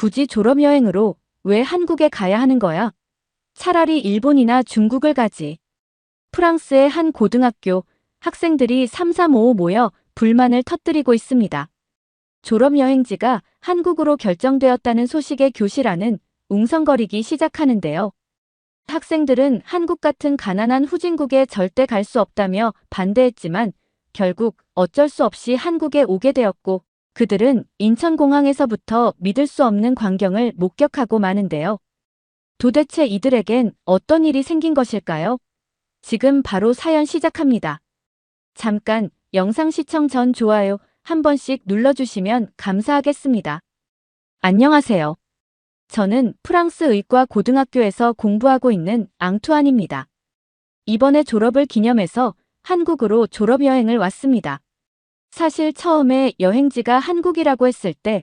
굳이 졸업여행으로 왜 한국에 가야 하는 거야? 차라리 일본이나 중국을 가지. 프랑스의 한 고등학교 학생들이 335 모여 불만을 터뜨리고 있습니다. 졸업여행지가 한국으로 결정되었다는 소식에 교실 안은 웅성거리기 시작하는데요. 학생들은 한국 같은 가난한 후진국에 절대 갈 수 없다며 반대했지만 결국 어쩔 수 없이 한국에 오게 되었고 그들은 인천공항에서부터 믿을 수 없는 광경을 목격하고 마는데요. 도대체 이들에겐 어떤 일이 생긴 것일까요? 지금 바로 사연 시작합니다. 잠깐 영상 시청 전 좋아요 한 번씩 눌러주시면 감사하겠습니다. 안녕하세요. 저는 프랑스 의과 고등학교에서 공부하고 있는 앙투안입니다. 이번에 졸업을 기념해서 한국으로 졸업여행을 왔습니다. 사실 처음에 여행지가 한국이라고 했을 때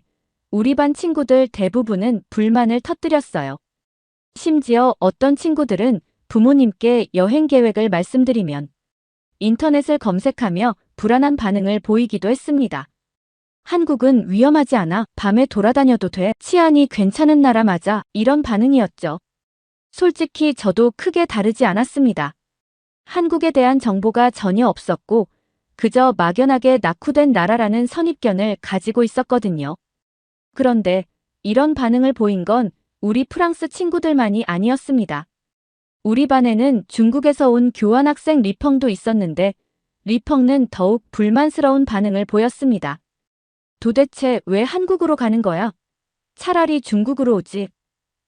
우리 반 친구들 대부분은 불만을 터뜨렸어요. 심지어 어떤 친구들은 부모님께 여행 계획을 말씀드리면 인터넷을 검색하며 불안한 반응을 보이기도 했습니다. 한국은 위험하지 않아 밤에 돌아다녀도 돼 치안이 괜찮은 나라 맞아 이런 반응이었죠. 솔직히 저도 크게 다르지 않았습니다. 한국에 대한 정보가 전혀 없었고 그저 막연하게 낙후된 나라라는 선입견을 가지고 있었거든요. 그런데 이런 반응을 보인 건 우리 프랑스 친구들만이 아니었습니다. 우리 반에는 중국에서 온 교환학생 리펑도 있었는데 리펑은 더욱 불만스러운 반응을 보였습니다. 도대체 왜 한국으로 가는 거야? 차라리 중국으로 오지.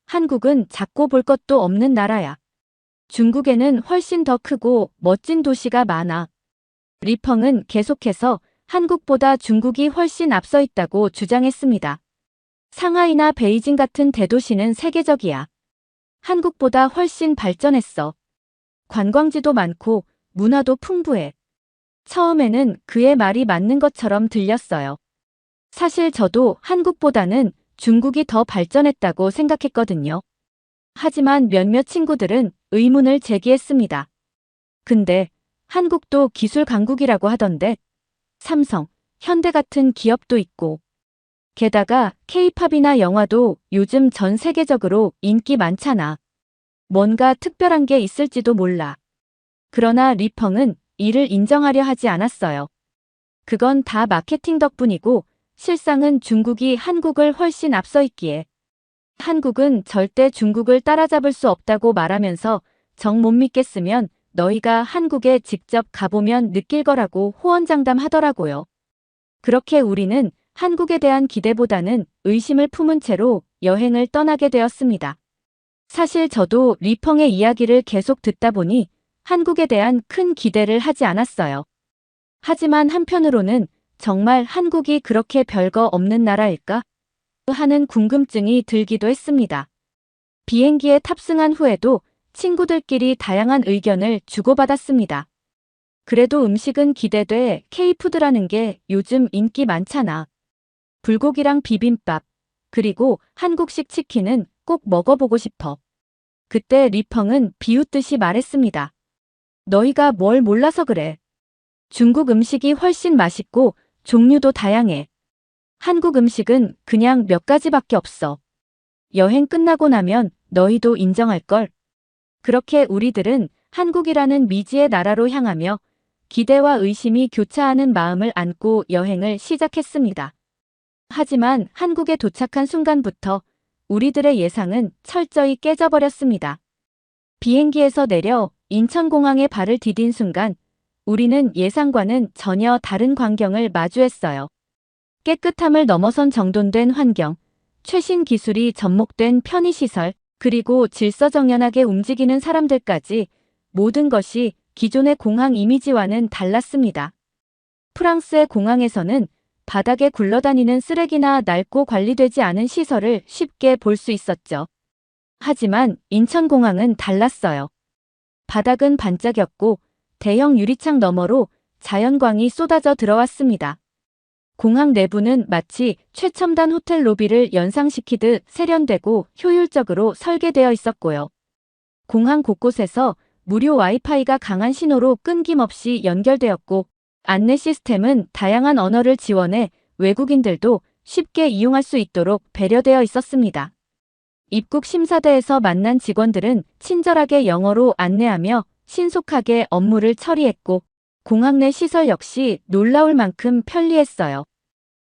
한국은 작고 볼 것도 없는 나라야. 중국에는 훨씬 더 크고 멋진 도시가 많아. 리펑은 계속해서 한국보다 중국이 훨씬 앞서 있다고 주장했습니다. 상하이나 베이징 같은 대도시는 세계적이야. 한국보다 훨씬 발전했어. 관광지도 많고 문화도 풍부해. 처음에는 그의 말이 맞는 것처럼 들렸어요. 사실 저도 한국보다는 중국이 더 발전했다고 생각했거든요. 하지만 몇몇 친구들은 의문을 제기했습니다. 근데 한국도 기술 강국이라고 하던데 삼성, 현대 같은 기업도 있고 게다가 K-팝이나 영화도 요즘 전 세계적으로 인기 많잖아. 뭔가 특별한 게 있을지도 몰라. 그러나 리펑은 이를 인정하려 하지 않았어요. 그건 다 마케팅 덕분이고 실상은 중국이 한국을 훨씬 앞서 있기에 한국은 절대 중국을 따라잡을 수 없다고 말하면서 정 못 믿겠으면 너희가 한국에 직접 가보면 느낄 거라고 호언장담하더라고요. 그렇게 우리는 한국에 대한 기대보다는 의심을 품은 채로 여행을 떠나게 되었습니다. 사실 저도 리펑의 이야기를 계속 듣다 보니 한국에 대한 큰 기대를 하지 않았어요. 하지만 한편으로는 정말 한국이 그렇게 별거 없는 나라일까? 하는 궁금증이 들기도 했습니다. 비행기에 탑승한 후에도 친구들끼리 다양한 의견을 주고받았습니다. 그래도 음식은 기대돼 K푸드라는 게 요즘 인기 많잖아. 불고기랑 비빔밥, 그리고 한국식 치킨은 꼭 먹어보고 싶어. 그때 리펑은 비웃듯이 말했습니다. 너희가 뭘 몰라서 그래. 중국 음식이 훨씬 맛있고 종류도 다양해. 한국 음식은 그냥 몇 가지밖에 없어. 여행 끝나고 나면 너희도 인정할걸. 그렇게 우리들은 한국이라는 미지의 나라로 향하며 기대와 의심이 교차하는 마음을 안고 여행을 시작했습니다. 하지만 한국에 도착한 순간부터 우리들의 예상은 철저히 깨져버렸습니다. 비행기에서 내려 인천공항에 발을 디딘 순간 우리는 예상과는 전혀 다른 광경을 마주했어요. 깨끗함을 넘어선 정돈된 환경, 최신 기술이 접목된 편의시설, 그리고 질서정연하게 움직이는 사람들까지 모든 것이 기존의 공항 이미지와는 달랐습니다. 프랑스의 공항에서는 바닥에 굴러다니는 쓰레기나 낡고 관리되지 않은 시설을 쉽게 볼 수 있었죠. 하지만 인천공항은 달랐어요. 바닥은 반짝였고 대형 유리창 너머로 자연광이 쏟아져 들어왔습니다. 공항 내부는 마치 최첨단 호텔 로비를 연상시키듯 세련되고 효율적으로 설계되어 있었고요. 공항 곳곳에서 무료 와이파이가 강한 신호로 끊김없이 연결되었고 안내 시스템은 다양한 언어를 지원해 외국인들도 쉽게 이용할 수 있도록 배려되어 있었습니다. 입국 심사대에서 만난 직원들은 친절하게 영어로 안내하며 신속하게 업무를 처리했고 공항 내 시설 역시 놀라울 만큼 편리했어요.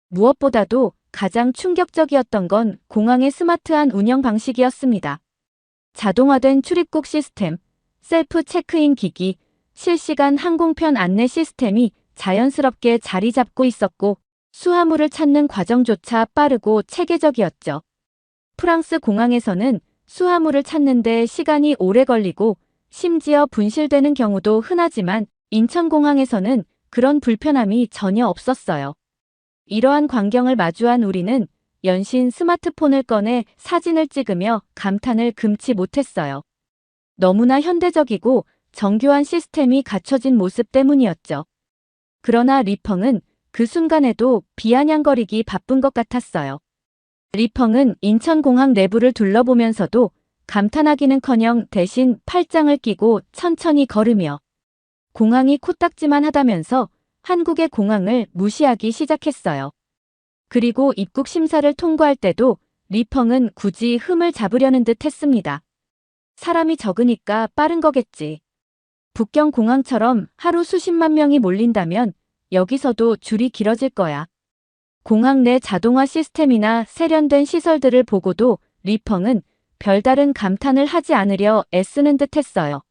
무엇보다도 가장 충격적이었던 건 공항의 스마트한 운영 방식이었습니다. 자동화된 출입국 시스템, 셀프 체크인 기기, 실시간 항공편 안내 시스템이 자연스럽게 자리 잡고 있었고 수화물을 찾는 과정조차 빠르고 체계적이었죠. 프랑스 공항에서는 수화물을 찾는데 시간이 오래 걸리고 심지어 분실되는 경우도 흔하지만 인천공항에서는 그런 불편함이 전혀 없었어요. 이러한 광경을 마주한 우리는 연신 스마트폰을 꺼내 사진을 찍으며 감탄을 금치 못했어요. 너무나 현대적이고 정교한 시스템이 갖춰진 모습 때문이었죠. 그러나 리펑은 그 순간에도 비아냥거리기 바쁜 것 같았어요. 리펑은 인천공항 내부를 둘러보면서도 감탄하기는커녕 대신 팔짱을 끼고 천천히 걸으며 공항이 코딱지만 하다면서 한국의 공항을 무시하기 시작했어요. 그리고 입국 심사를 통과할 때도 리펑은 굳이 흠을 잡으려는 듯 했습니다. 사람이 적으니까 빠른 거겠지. 북경 공항처럼 하루 수십만 명이 몰린다면 여기서도 줄이 길어질 거야. 공항 내 자동화 시스템이나 세련된 시설들을 보고도 리펑은 별다른 감탄을 하지 않으려 애쓰는 듯 했어요.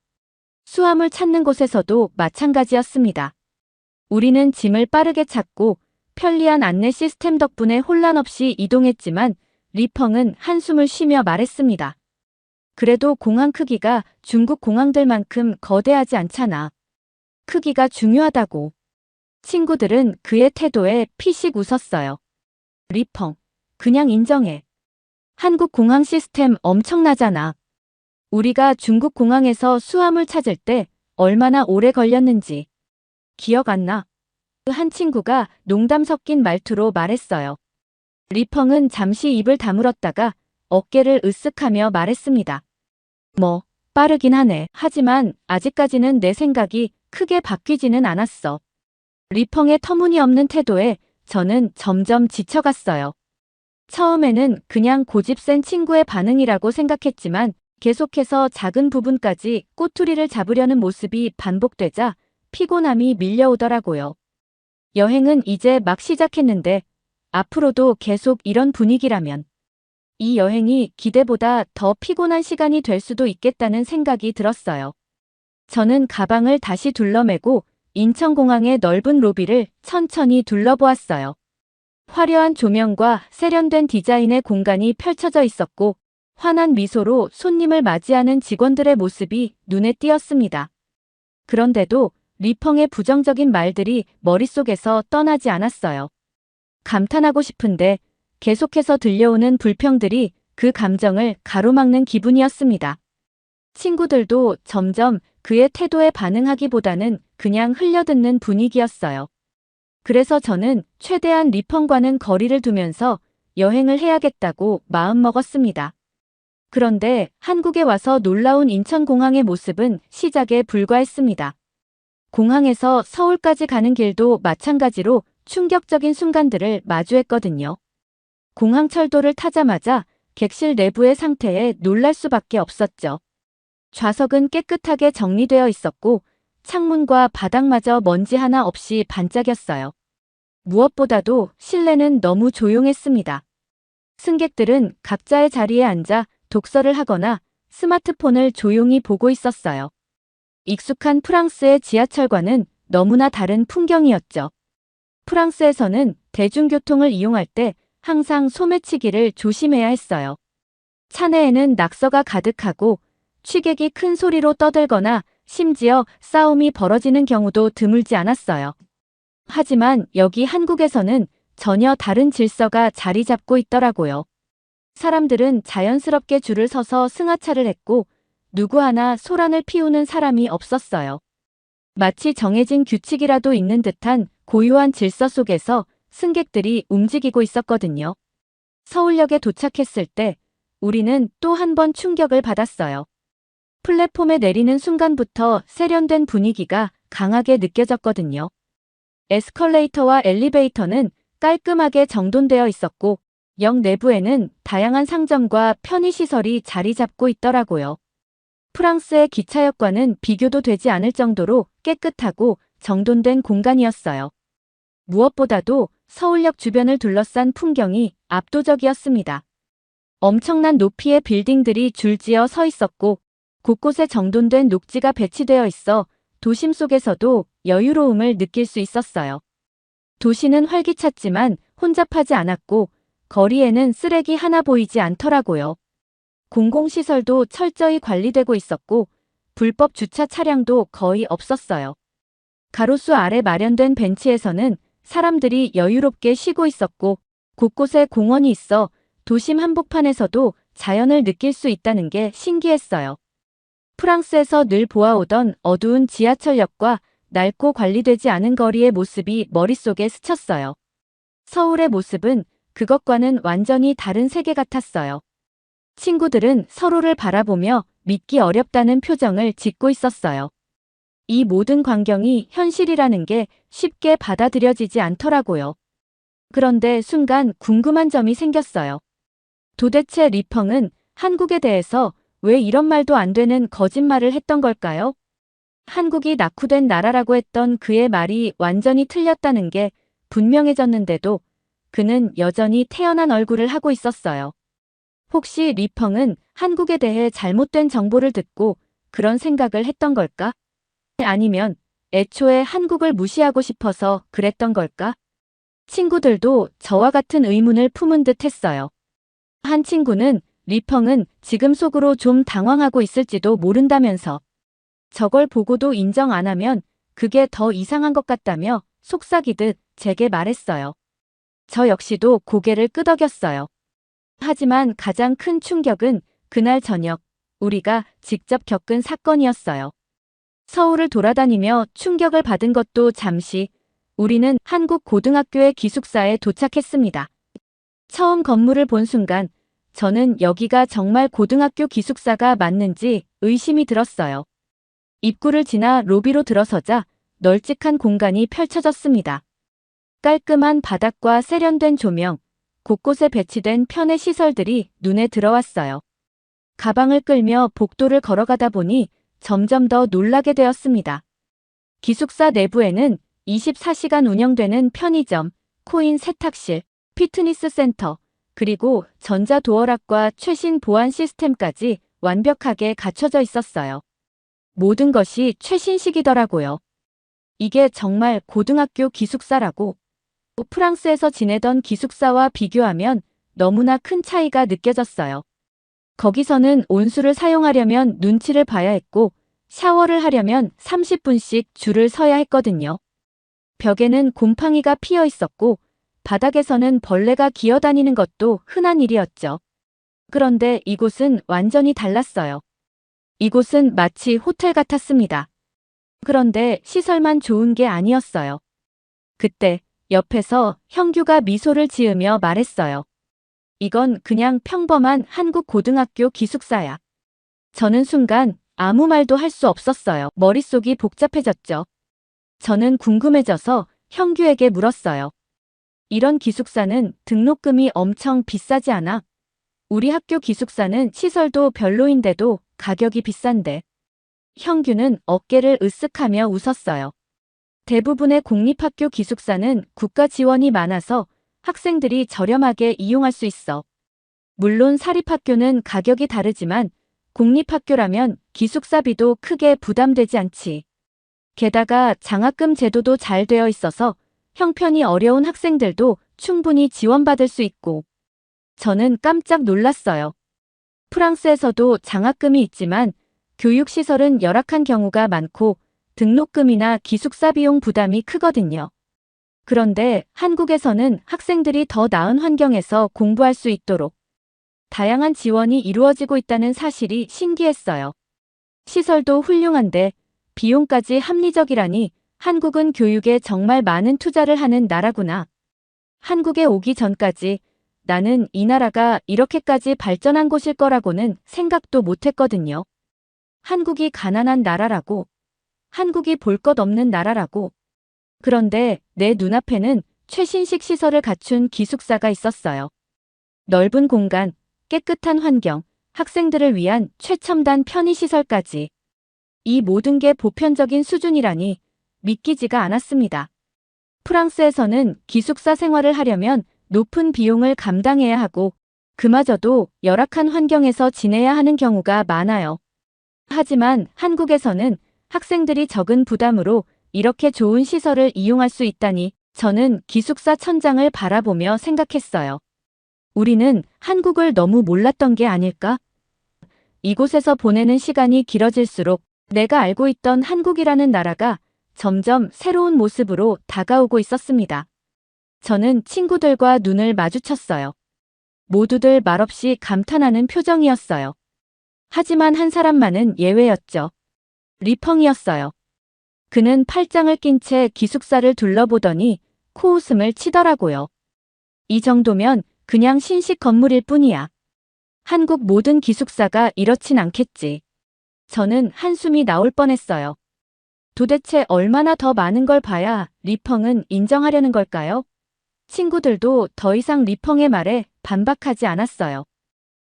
수화물 찾는 곳에서도 마찬가지였습니다. 우리는 짐을 빠르게 찾고 편리한 안내 시스템 덕분에 혼란 없이 이동했지만 리펑은 한숨을 쉬며 말했습니다. 그래도 공항 크기가 중국 공항들만큼 거대하지 않잖아. 크기가 중요하다고. 친구들은 그의 태도에 피식 웃었어요. 리펑, 그냥 인정해. 한국 공항 시스템 엄청나잖아. 우리가 중국 공항에서 수화물 찾을 때 얼마나 오래 걸렸는지 기억 안 나? 한 친구가 농담 섞인 말투로 말했어요. 리펑은 잠시 입을 다물었다가 어깨를 으쓱하며 말했습니다. 뭐, 빠르긴 하네. 하지만 아직까지는 내 생각이 크게 바뀌지는 않았어. 리펑의 터무니없는 태도에 저는 점점 지쳐갔어요. 처음에는 그냥 고집센 친구의 반응이라고 생각했지만 계속해서 작은 부분까지 꼬투리를 잡으려는 모습이 반복되자 피곤함이 밀려오더라고요. 여행은 이제 막 시작했는데 앞으로도 계속 이런 분위기라면 이 여행이 기대보다 더 피곤한 시간이 될 수도 있겠다는 생각이 들었어요. 저는 가방을 다시 둘러매고 인천공항의 넓은 로비를 천천히 둘러보았어요. 화려한 조명과 세련된 디자인의 공간이 펼쳐져 있었고 환한 미소로 손님을 맞이하는 직원들의 모습이 눈에 띄었습니다. 그런데도 리펑의 부정적인 말들이 머릿속에서 떠나지 않았어요. 감탄하고 싶은데 계속해서 들려오는 불평들이 그 감정을 가로막는 기분이었습니다. 친구들도 점점 그의 태도에 반응하기보다는 그냥 흘려듣는 분위기였어요. 그래서 저는 최대한 리펑과는 거리를 두면서 여행을 해야겠다고 마음먹었습니다. 그런데 한국에 와서 놀라운 인천공항의 모습은 시작에 불과했습니다. 공항에서 서울까지 가는 길도 마찬가지로 충격적인 순간들을 마주했거든요. 공항철도를 타자마자 객실 내부의 상태에 놀랄 수밖에 없었죠. 좌석은 깨끗하게 정리되어 있었고 창문과 바닥마저 먼지 하나 없이 반짝였어요. 무엇보다도 실내는 너무 조용했습니다. 승객들은 각자의 자리에 앉아 독서를 하거나 스마트폰을 조용히 보고 있었어요. 익숙한 프랑스의 지하철과는 너무나 다른 풍경이었죠. 프랑스에서는 대중교통을 이용할 때 항상 소매치기를 조심해야 했어요. 차내에는 낙서가 가득하고 취객이 큰 소리로 떠들거나 심지어 싸움이 벌어지는 경우도 드물지 않았어요. 하지만 여기 한국에서는 전혀 다른 질서가 자리 잡고 있더라고요. 사람들은 자연스럽게 줄을 서서 승하차를 했고 누구 하나 소란을 피우는 사람이 없었어요. 마치 정해진 규칙이라도 있는 듯한 고요한 질서 속에서 승객들이 움직이고 있었거든요. 서울역에 도착했을 때 우리는 또 한 번 충격을 받았어요. 플랫폼에 내리는 순간부터 세련된 분위기가 강하게 느껴졌거든요. 에스컬레이터와 엘리베이터는 깔끔하게 정돈되어 있었고 역 내부에는 다양한 상점과 편의시설이 자리 잡고 있더라고요. 프랑스의 기차역과는 비교도 되지 않을 정도로 깨끗하고 정돈된 공간이었어요. 무엇보다도 서울역 주변을 둘러싼 풍경이 압도적이었습니다. 엄청난 높이의 빌딩들이 줄지어 서 있었고 곳곳에 정돈된 녹지가 배치되어 있어 도심 속에서도 여유로움을 느낄 수 있었어요. 도시는 활기찼지만 혼잡하지 않았고 거리에는 쓰레기 하나 보이지 않더라고요. 공공시설도 철저히 관리되고 있었고 불법 주차 차량도 거의 없었어요. 가로수 아래 마련된 벤치에서는 사람들이 여유롭게 쉬고 있었고 곳곳에 공원이 있어 도심 한복판에서도 자연을 느낄 수 있다는 게 신기했어요. 프랑스에서 늘 보아오던 어두운 지하철역과 낡고 관리되지 않은 거리의 모습이 머릿속에 스쳤어요. 서울의 모습은 그것과는 완전히 다른 세계 같았어요. 친구들은 서로를 바라보며 믿기 어렵다는 표정을 짓고 있었어요. 이 모든 광경이 현실이라는 게 쉽게 받아들여지지 않더라고요. 그런데 순간 궁금한 점이 생겼어요. 도대체 리펑은 한국에 대해서 왜 이런 말도 안 되는 거짓말을 했던 걸까요? 한국이 낙후된 나라라고 했던 그의 말이 완전히 틀렸다는 게 분명해졌는데도 그는 여전히 태연한 얼굴을 하고 있었어요. 혹시 리펑은 한국에 대해 잘못된 정보를 듣고 그런 생각을 했던 걸까? 아니면 애초에 한국을 무시하고 싶어서 그랬던 걸까? 친구들도 저와 같은 의문을 품은 듯 했어요. 한 친구는 리펑은 지금 속으로 좀 당황하고 있을지도 모른다면서 저걸 보고도 인정 안 하면 그게 더 이상한 것 같다며 속삭이듯 제게 말했어요. 저 역시도 고개를 끄덕였어요. 하지만 가장 큰 충격은 그날 저녁 우리가 직접 겪은 사건이었어요. 서울을 돌아다니며 충격을 받은 것도 잠시 우리는 한국 고등학교의 기숙사에 도착했습니다. 처음 건물을 본 순간 저는 여기가 정말 고등학교 기숙사가 맞는지 의심이 들었어요. 입구를 지나 로비로 들어서자 널찍한 공간이 펼쳐졌습니다. 깔끔한 바닥과 세련된 조명, 곳곳에 배치된 편의 시설들이 눈에 들어왔어요. 가방을 끌며 복도를 걸어가다 보니 점점 더 놀라게 되었습니다. 기숙사 내부에는 24시간 운영되는 편의점, 코인 세탁실, 피트니스 센터, 그리고 전자도어락과 최신 보안 시스템까지 완벽하게 갖춰져 있었어요. 모든 것이 최신식이더라고요. 이게 정말 고등학교 기숙사라고. 프랑스에서 지내던 기숙사와 비교하면 너무나 큰 차이가 느껴졌어요. 거기서는 온수를 사용하려면 눈치를 봐야 했고 샤워를 하려면 30분씩 줄을 서야 했거든요. 벽에는 곰팡이가 피어 있었고 바닥에서는 벌레가 기어다니는 것도 흔한 일이었죠. 그런데 이곳은 완전히 달랐어요. 이곳은 마치 호텔 같았습니다. 그런데 시설만 좋은 게 아니었어요. 그때 옆에서 형규가 미소를 지으며 말했어요. 이건 그냥 평범한 한국 고등학교 기숙사야. 저는 순간 아무 말도 할 수 없었어요. 머릿속이 복잡해졌죠. 저는 궁금해져서 형규에게 물었어요. 이런 기숙사는 등록금이 엄청 비싸지 않아? 우리 학교 기숙사는 시설도 별로인데도 가격이 비싼데. 형규는 어깨를 으쓱하며 웃었어요. 대부분의 공립학교 기숙사는 국가 지원이 많아서 학생들이 저렴하게 이용할 수 있어. 물론 사립학교는 가격이 다르지만 공립학교라면 기숙사비도 크게 부담되지 않지. 게다가 장학금 제도도 잘 되어 있어서 형편이 어려운 학생들도 충분히 지원받을 수 있고. 저는 깜짝 놀랐어요. 프랑스에서도 장학금이 있지만 교육시설은 열악한 경우가 많고 등록금이나 기숙사 비용 부담이 크거든요. 그런데 한국에서는 학생들이 더 나은 환경에서 공부할 수 있도록 다양한 지원이 이루어지고 있다는 사실이 신기했어요. 시설도 훌륭한데 비용까지 합리적이라니 한국은 교육에 정말 많은 투자를 하는 나라구나. 한국에 오기 전까지 나는 이 나라가 이렇게까지 발전한 곳일 거라고는 생각도 못했거든요. 한국이 가난한 나라라고, 한국이 볼 것 없는 나라라고. 그런데 내 눈앞에는 최신식 시설을 갖춘 기숙사가 있었어요. 넓은 공간, 깨끗한 환경, 학생들을 위한 최첨단 편의시설까지. 이 모든 게 보편적인 수준이라니 믿기지가 않았습니다. 프랑스에서는 기숙사 생활을 하려면 높은 비용을 감당해야 하고 그마저도 열악한 환경에서 지내야 하는 경우가 많아요. 하지만 한국에서는 학생들이 적은 부담으로 이렇게 좋은 시설을 이용할 수 있다니 저는 기숙사 천장을 바라보며 생각했어요. 우리는 한국을 너무 몰랐던 게 아닐까? 이곳에서 보내는 시간이 길어질수록 내가 알고 있던 한국이라는 나라가 점점 새로운 모습으로 다가오고 있었습니다. 저는 친구들과 눈을 마주쳤어요. 모두들 말없이 감탄하는 표정이었어요. 하지만 한 사람만은 예외였죠. 리펑이었어요. 그는 팔짱을 낀 채 기숙사를 둘러보더니 코웃음을 치더라고요. 이 정도면 그냥 신식 건물일 뿐이야. 한국 모든 기숙사가 이렇진 않겠지. 저는 한숨이 나올 뻔했어요. 도대체 얼마나 더 많은 걸 봐야 리펑은 인정하려는 걸까요? 친구들도 더 이상 리펑의 말에 반박하지 않았어요.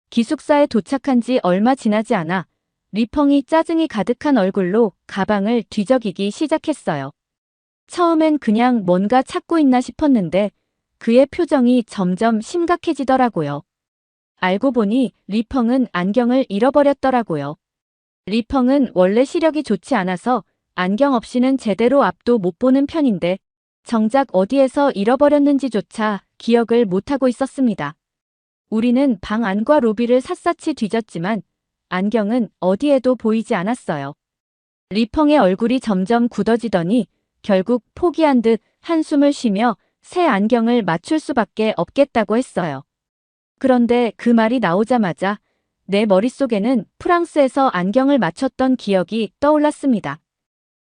기숙사에 도착한 지 얼마 지나지 않아 리펑이 짜증이 가득한 얼굴로 가방을 뒤적이기 시작했어요. 처음엔 그냥 뭔가 찾고 있나 싶었는데 그의 표정이 점점 심각해지더라고요. 알고 보니 리펑은 안경을 잃어버렸더라고요. 리펑은 원래 시력이 좋지 않아서 안경 없이는 제대로 앞도 못 보는 편인데 정작 어디에서 잃어버렸는지조차 기억을 못하고 있었습니다. 우리는 방 안과 로비를 샅샅이 뒤졌지만 안경은 어디에도 보이지 않았어요. 리펑의 얼굴이 점점 굳어지더니 결국 포기한 듯 한숨을 쉬며 새 안경을 맞출 수밖에 없겠다고 했어요. 그런데 그 말이 나오자마자 내 머릿속에는 프랑스에서 안경을 맞췄던 기억이 떠올랐습니다.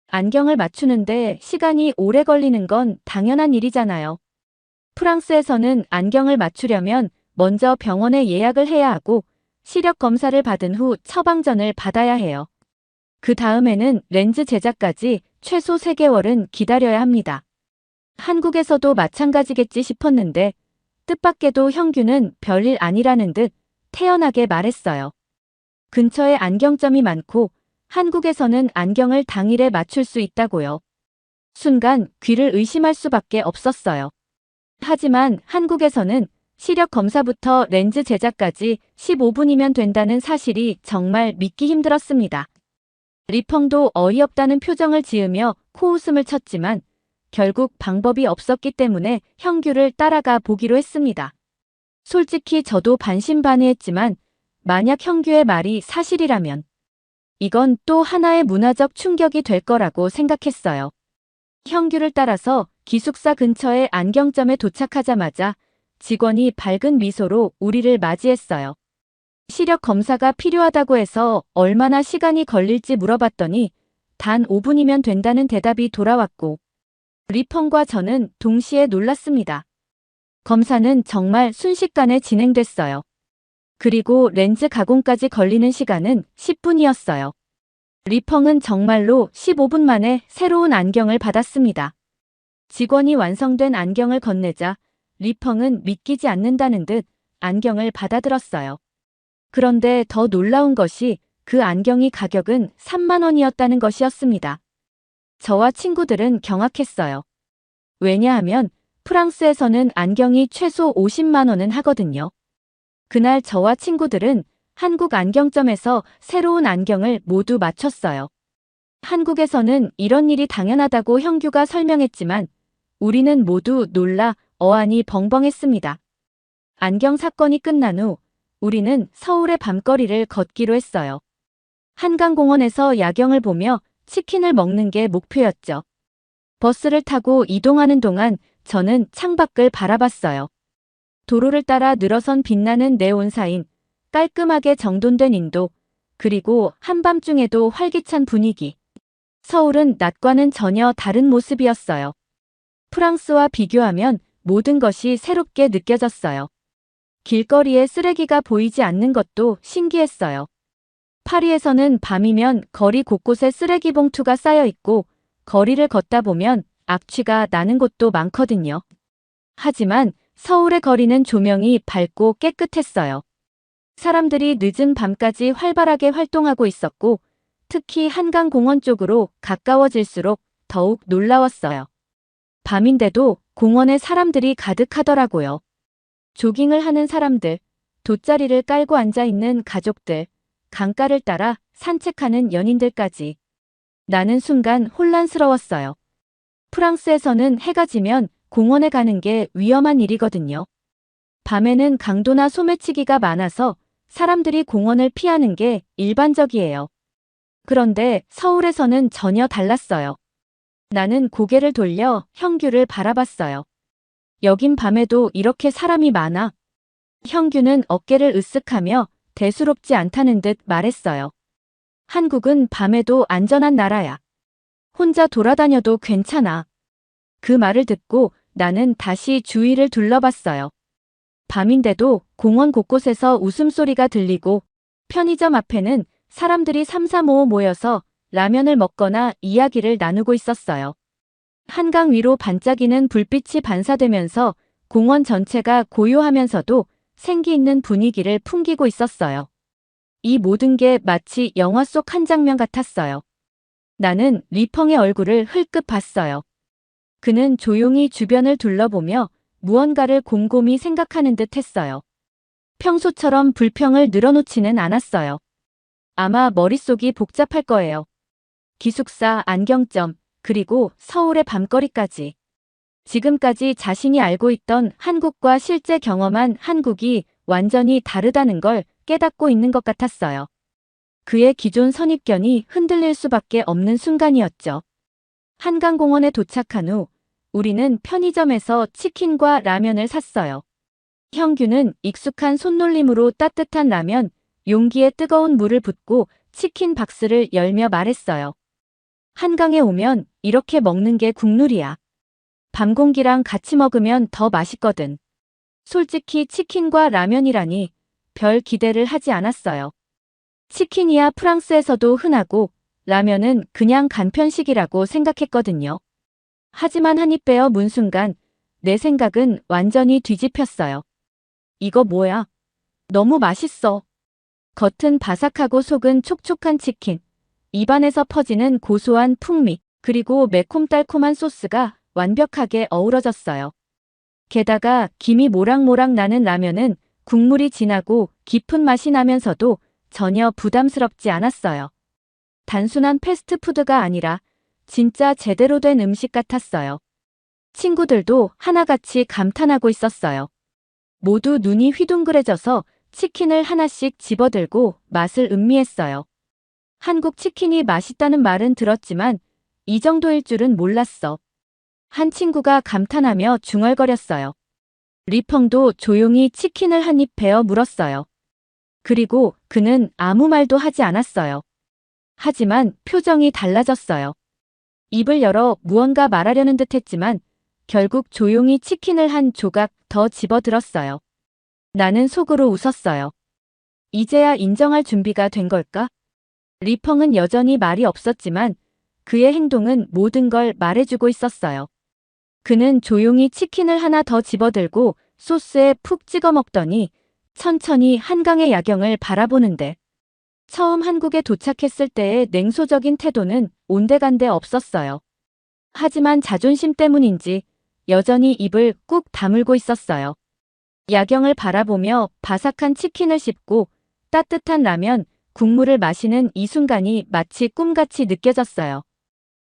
안경을 맞추는데 시간이 오래 걸리는 건 당연한 일이잖아요. 프랑스에서는 안경을 맞추려면 먼저 병원에 예약을 해야 하고 시력 검사를 받은 후 처방전을 받아야 해요. 그 다음에는 렌즈 제작까지 최소 3개월은 기다려야 합니다. 한국에서도 마찬가지겠지 싶었는데 뜻밖에도 형규는 별일 아니라는 듯 태연하게 말했어요. 근처에 안경점이 많고 한국에서는 안경을 당일에 맞출 수 있다고요. 순간 귀를 의심할 수밖에 없었어요. 하지만 한국에서는 시력 검사부터 렌즈 제작까지 15분이면 된다는 사실이 정말 믿기 힘들었습니다. 리펑도 어이없다는 표정을 지으며 코웃음을 쳤지만 결국 방법이 없었기 때문에 형규를 따라가 보기로 했습니다. 솔직히 저도 반신반의했지만 만약 형규의 말이 사실이라면 이건 또 하나의 문화적 충격이 될 거라고 생각했어요. 형규를 따라서 기숙사 근처의 안경점에 도착하자마자 직원이 밝은 미소로 우리를 맞이했어요. 시력 검사가 필요하다고 해서 얼마나 시간이 걸릴지 물어봤더니 단 5분이면 된다는 대답이 돌아왔고 리펑과 저는 동시에 놀랐습니다. 검사는 정말 순식간에 진행됐어요. 그리고 렌즈 가공까지 걸리는 시간은 10분이었어요. 리펑은 정말로 15분 만에 새로운 안경을 받았습니다. 직원이 완성된 안경을 건네자 리펑은 믿기지 않는다는 듯 안경을 받아들었어요. 그런데 더 놀라운 것이 그 안경이 가격은 3만 원이었다는 것이었습니다. 저와 친구들은 경악했어요. 왜냐하면 프랑스에서는 안경이 최소 50만 원은 하거든요. 그날 저와 친구들은 한국 안경점에서 새로운 안경을 모두 맞췄어요. 한국에서는 이런 일이 당연하다고 형규가 설명했지만 우리는 모두 놀라 어안이 벙벙했습니다. 안경 사건이 끝난 후 우리는 서울의 밤거리를 걷기로 했어요. 한강공원에서 야경을 보며 치킨을 먹는 게 목표였죠. 버스를 타고 이동하는 동안 저는 창밖을 바라봤어요. 도로를 따라 늘어선 빛나는 네온사인, 깔끔하게 정돈된 인도, 그리고 한밤중에도 활기찬 분위기. 서울은 낮과는 전혀 다른 모습이었어요. 프랑스와 비교하면 모든 것이 새롭게 느껴졌어요. 길거리에 쓰레기가 보이지 않는 것도 신기했어요. 파리에서는 밤이면 거리 곳곳에 쓰레기 봉투가 쌓여 있고 거리를 걷다 보면 악취가 나는 곳도 많거든요. 하지만 서울의 거리는 조명이 밝고 깨끗했어요. 사람들이 늦은 밤까지 활발하게 활동하고 있었고, 특히 한강공원 쪽으로 가까워질수록 더욱 놀라웠어요. 밤인데도 공원에 사람들이 가득하더라고요. 조깅을 하는 사람들, 돗자리를 깔고 앉아있는 가족들, 강가를 따라 산책하는 연인들까지. 나는 순간 혼란스러웠어요. 프랑스에서는 해가 지면 공원에 가는 게 위험한 일이거든요. 밤에는 강도나 소매치기가 많아서 사람들이 공원을 피하는 게 일반적이에요. 그런데 서울에서는 전혀 달랐어요. 나는 고개를 돌려 형규를 바라봤어요. 여긴 밤에도 이렇게 사람이 많아. 형규는 어깨를 으쓱하며 대수롭지 않다는 듯 말했어요. 한국은 밤에도 안전한 나라야. 혼자 돌아다녀도 괜찮아. 그 말을 듣고 나는 다시 주위를 둘러봤어요. 밤인데도 공원 곳곳에서 웃음소리가 들리고 편의점 앞에는 사람들이 삼삼오오 모여서 라면을 먹거나 이야기를 나누고 있었어요. 한강 위로 반짝이는 불빛이 반사되면서 공원 전체가 고요하면서도 생기 있는 분위기를 풍기고 있었어요. 이 모든 게 마치 영화 속 한 장면 같았어요. 나는 리펑의 얼굴을 흘끗 봤어요. 그는 조용히 주변을 둘러보며 무언가를 곰곰이 생각하는 듯 했어요. 평소처럼 불평을 늘어놓지는 않았어요. 아마 머릿속이 복잡할 거예요. 기숙사, 안경점, 그리고 서울의 밤거리까지. 지금까지 자신이 알고 있던 한국과 실제 경험한 한국이 완전히 다르다는 걸 깨닫고 있는 것 같았어요. 그의 기존 선입견이 흔들릴 수밖에 없는 순간이었죠. 한강공원에 도착한 후 우리는 편의점에서 치킨과 라면을 샀어요. 형규는 익숙한 손놀림으로 따뜻한 라면, 용기에 뜨거운 물을 붓고 치킨 박스를 열며 말했어요. 한강에 오면 이렇게 먹는 게 국룰이야. 밤 공기랑 같이 먹으면 더 맛있거든. 솔직히 치킨과 라면이라니 별 기대를 하지 않았어요. 치킨이야 프랑스에서도 흔하고 라면은 그냥 간편식이라고 생각했거든요. 하지만 한 입 베어 문 순간 내 생각은 완전히 뒤집혔어요. 이거 뭐야? 너무 맛있어. 겉은 바삭하고 속은 촉촉한 치킨, 입안에서 퍼지는 고소한 풍미, 그리고 매콤달콤한 소스가 완벽하게 어우러졌어요. 게다가 김이 모락모락 나는 라면은 국물이 진하고 깊은 맛이 나면서도 전혀 부담스럽지 않았어요. 단순한 패스트푸드가 아니라 진짜 제대로 된 음식 같았어요. 친구들도 하나같이 감탄하고 있었어요. 모두 눈이 휘둥그레져서 치킨을 하나씩 집어들고 맛을 음미했어요. 한국 치킨이 맛있다는 말은 들었지만 이 정도일 줄은 몰랐어. 한 친구가 감탄하며 중얼거렸어요. 리펑도 조용히 치킨을 한 입 베어 물었어요. 그리고 그는 아무 말도 하지 않았어요. 하지만 표정이 달라졌어요. 입을 열어 무언가 말하려는 듯 했지만 결국 조용히 치킨을 한 조각 더 집어들었어요. 나는 속으로 웃었어요. 이제야 인정할 준비가 된 걸까? 리펑은 여전히 말이 없었지만 그의 행동은 모든 걸 말해주고 있었어요. 그는 조용히 치킨을 하나 더 집어들고 소스에 푹 찍어 먹더니 천천히 한강의 야경을 바라보는데 처음 한국에 도착했을 때의 냉소적인 태도는 온데간데 없었어요. 하지만 자존심 때문인지 여전히 입을 꾹 다물고 있었어요. 야경을 바라보며 바삭한 치킨을 씹고 따뜻한 라면, 국물을 마시는 이 순간이 마치 꿈같이 느껴졌어요.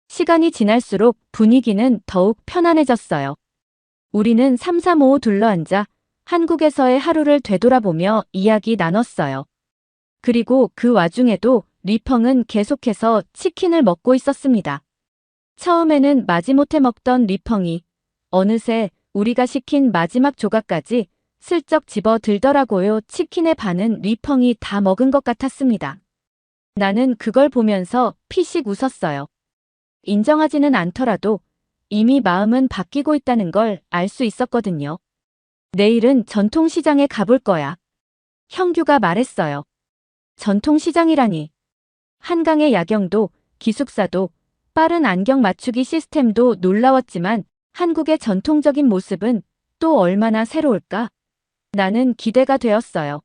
시간이 지날수록 분위기는 더욱 편안해졌어요. 우리는 삼삼오오 둘러앉아 한국에서의 하루를 되돌아보며 이야기 나눴어요. 그리고 그 와중에도 리펑은 계속해서 치킨을 먹고 있었습니다. 처음에는 마지못해 먹던 리펑이 어느새 우리가 시킨 마지막 조각까지 슬쩍 집어 들더라고요. 치킨의 반은 리펑이 다 먹은 것 같았습니다. 나는 그걸 보면서 피식 웃었어요. 인정하지는 않더라도 이미 마음은 바뀌고 있다는 걸 알 수 있었거든요. 내일은 전통시장에 가볼 거야. 형규가 말했어요. 전통시장이라니. 한강의 야경도 기숙사도 빠른 안경 맞추기 시스템도 놀라웠지만 한국의 전통적인 모습은 또 얼마나 새로울까? 나는 기대가 되었어요.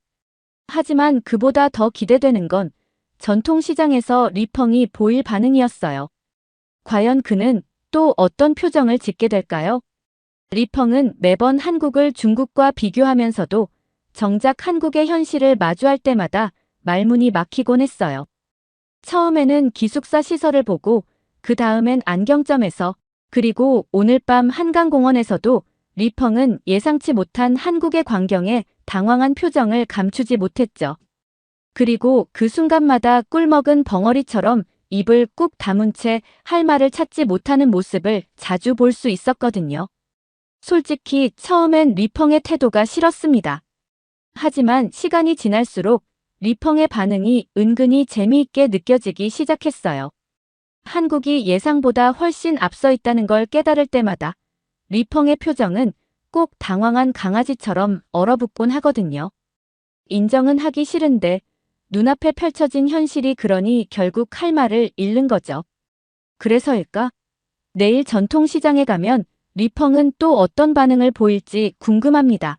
하지만 그보다 더 기대되는 건 전통시장에서 리펑이 보일 반응이었어요. 과연 그는 또 어떤 표정을 짓게 될까요? 리펑은 매번 한국을 중국과 비교하면서도 정작 한국의 현실을 마주할 때마다 말문이 막히곤 했어요. 처음에는 기숙사 시설을 보고 그 다음엔 안경점에서 그리고 오늘 밤 한강공원에서도 리펑은 예상치 못한 한국의 광경에 당황한 표정을 감추지 못했죠. 그리고 그 순간마다 꿀먹은 벙어리처럼 입을 꾹 다문 채 할 말을 찾지 못하는 모습을 자주 볼 수 있었거든요. 솔직히 처음엔 리펑의 태도가 싫었습니다. 하지만 시간이 지날수록 리펑의 반응이 은근히 재미있게 느껴지기 시작했어요. 한국이 예상보다 훨씬 앞서 있다는 걸 깨달을 때마다 리펑의 표정은 꼭 당황한 강아지처럼 얼어붙곤 하거든요. 인정은 하기 싫은데 눈앞에 펼쳐진 현실이 그러니 결국 할 말을 잃는 거죠. 그래서일까? 내일 전통시장에 가면 리펑은 또 어떤 반응을 보일지 궁금합니다.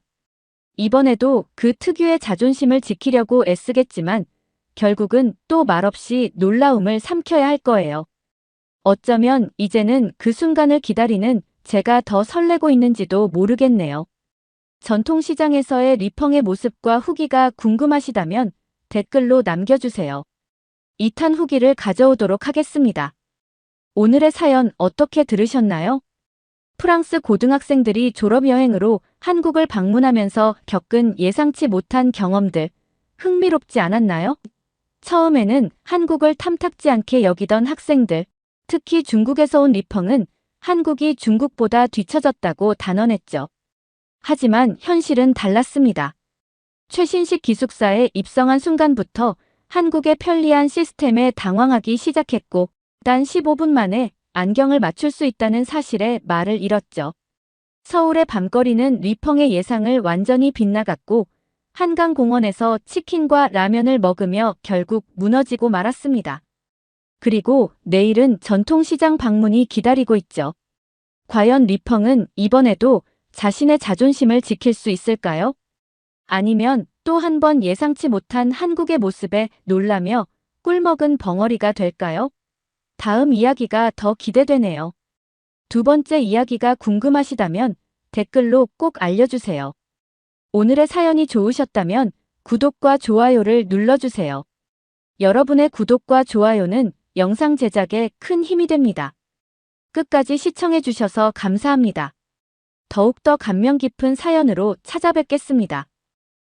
이번에도 그 특유의 자존심을 지키려고 애쓰겠지만 결국은 또 말없이 놀라움을 삼켜야 할 거예요. 어쩌면 이제는 그 순간을 기다리는 제가 더 설레고 있는지도 모르겠네요. 전통시장에서의 리펑의 모습과 후기가 궁금하시다면 댓글로 남겨주세요. 2탄 후기를 가져오도록 하겠습니다. 오늘의 사연 어떻게 들으셨나요? 프랑스 고등학생들이 졸업여행으로 한국을 방문하면서 겪은 예상치 못한 경험들, 흥미롭지 않았나요? 처음에는 한국을 탐탁지 않게 여기던 학생들, 특히 중국에서 온 리펑은 한국이 중국보다 뒤처졌다고 단언했죠. 하지만 현실은 달랐습니다. 최신식 기숙사에 입성한 순간부터 한국의 편리한 시스템에 당황하기 시작했고, 단 15분 만에 안경을 맞출 수 있다는 사실에 말을 잃었죠. 서울의 밤거리는 리펑의 예상을 완전히 빗나갔고, 한강공원에서 치킨과 라면을 먹으며 결국 무너지고 말았습니다. 그리고 내일은 전통시장 방문이 기다리고 있죠. 과연 리펑은 이번에도 자신의 자존심을 지킬 수 있을까요? 아니면 또 한 번 예상치 못한 한국의 모습에 놀라며 꿀먹은 벙어리가 될까요? 다음 이야기가 더 기대되네요. 두 번째 이야기가 궁금하시다면 댓글로 꼭 알려주세요. 오늘의 사연이 좋으셨다면 구독과 좋아요를 눌러주세요. 여러분의 구독과 좋아요는 영상 제작에 큰 힘이 됩니다. 끝까지 시청해주셔서 감사합니다. 더욱더 감명 깊은 사연으로 찾아뵙겠습니다.